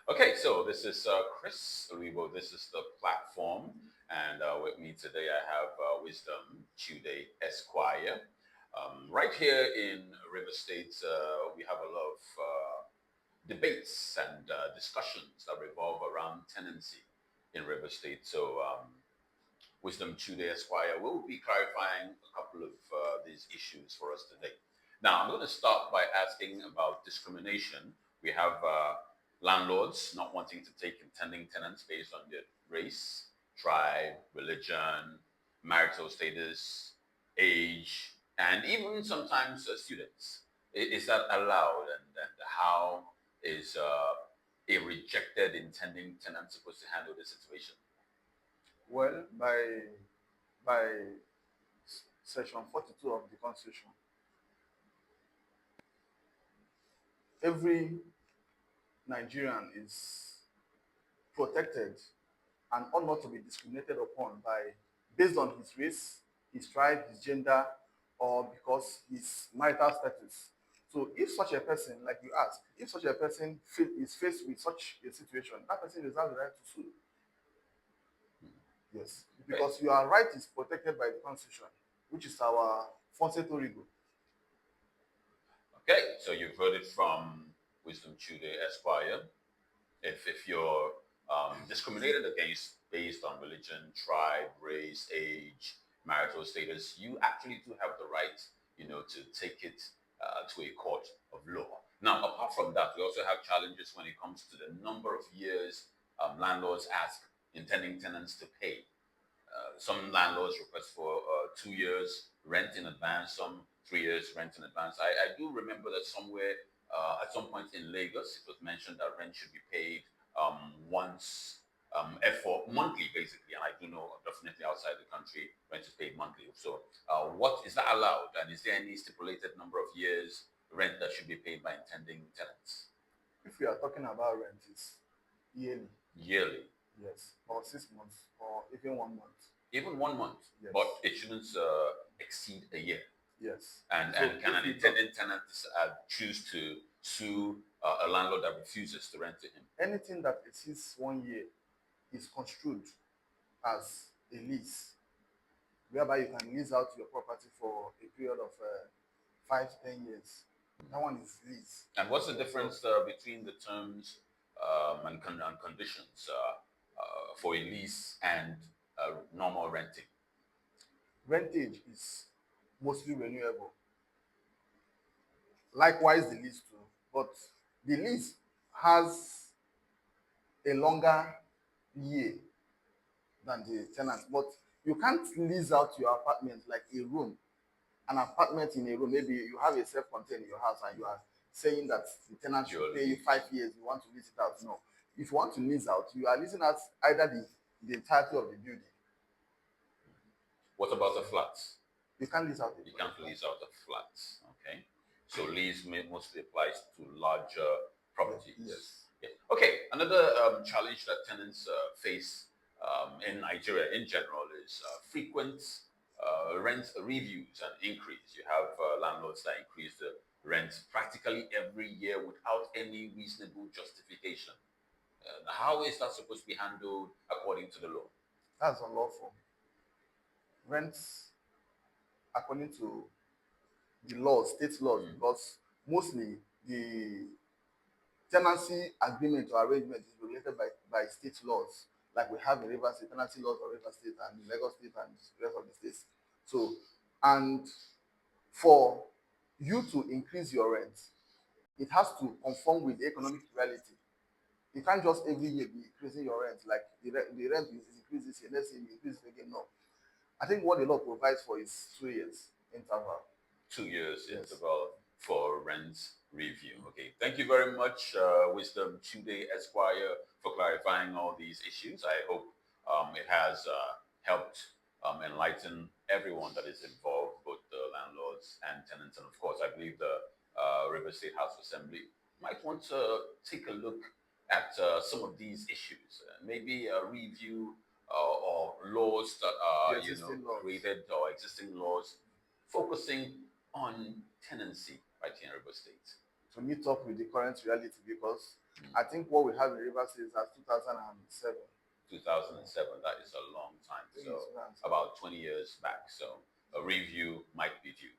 Okay, so this is Chris Olivo. This is the platform, and with me today I have Wisdom Chude Esquire. Right here in River State, we have a lot of debates and discussions that revolve around tenancy in River State. So, Wisdom Chude Esquire will be clarifying a couple of these issues for us today. Now, I'm going to start by asking about discrimination. We have landlords not wanting to take intending tenants based on their race, tribe, religion, marital status, age, and even sometimes students. Is that allowed? And how is a rejected intending tenant supposed to handle the situation? Well, by section 42 of the Constitution, every Nigerian is protected and ought not to be discriminated upon by based on his race, his tribe, his gender, or because his marital status. So if such a person, like you asked, if such a person is faced with such a situation, that person reserves the right to sue. Yes, Okay. because your right is protected by the Constitution, which is our Fonse Torigo. Okay, so you've heard it from Wisdom Chude Esquire. If you're discriminated against based on religion, tribe, race, age, marital status, you actually do have the right, to take it to a court of law. Now, apart from that, we also have challenges when it comes to the number of years landlords ask intending tenants to pay. Some landlords request for 2 years rent in advance, some 3 years rent in advance. I do remember that somewhere at some point in Lagos, it was mentioned that rent should be paid once for monthly, basically. And I do know definitely outside the country, rent is paid monthly. So, what is that allowed? And is there any stipulated number of years rent that should be paid by intending tenants? If we are talking about rent, it's yearly, Yearly, yes, or 6 months, or even 1 month. even 1 month, Yes, but it shouldn't exceed a year. yes. So And can if an we talk intending tenant choose to sue a landlord that refuses to rent to him? anything that exceeds 1 year is construed as a lease, whereby you can lease out your property for a period of 5 to 10 years. That one is lease. And what's the So difference between the terms and conditions for a lease and normal renting? rentage is mostly renewable. Likewise, the lease too. But the lease has a longer year than the tenant. But you can't lease out your apartment like a room, an apartment in a room. Maybe you have a self-contained in your house and you are saying that the tenant should pay you Purely. 5 years. You want to lease it out. No. If you want to lease out, you are leasing out either the entirety of the building. What about the flats? You can't lease out You a can't flat. lease out the flats. Okay. So lease mostly applies to larger Yes. properties. Yes. Yeah. Okay. Another challenge that tenants face in Nigeria in general is frequent rent reviews and increase. You have landlords that increase the rent practically every year without any reasonable justification. How is that supposed to be handled according to the law? That's unlawful. Rents, according to the laws, state laws, Mm. because mostly the tenancy agreement or arrangement is regulated by state laws. Like we have in Rivers State, tenancy laws of Rivers State and Lagos State and the rest of the states. So, and for you to increase your rent, it has to conform with the economic reality. You can't just every year be increasing your rent. Like the rent is increased this year, next year you increase it again. No. I think what the law provides for is 2 years interval. 2 years Yes. interval for rent review. Okay, thank you very much, Wisdom Chude Esquire, for clarifying all these issues. I hope it has helped enlighten everyone that is involved, both the landlords and tenants. And of course, I believe the River State House of Assembly might want to take a look at some of these issues, maybe review or laws that The are existing laws. created or existing laws focusing on tenancy right here in River State. To meet up with the current reality because I think what we have in Rivers State is as 2007. 2007. That is a long time. I think it's So 2007. about 20 years back. So a review might be due.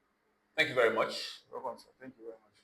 Thank you very much. Welcome, sir. Thank you very much.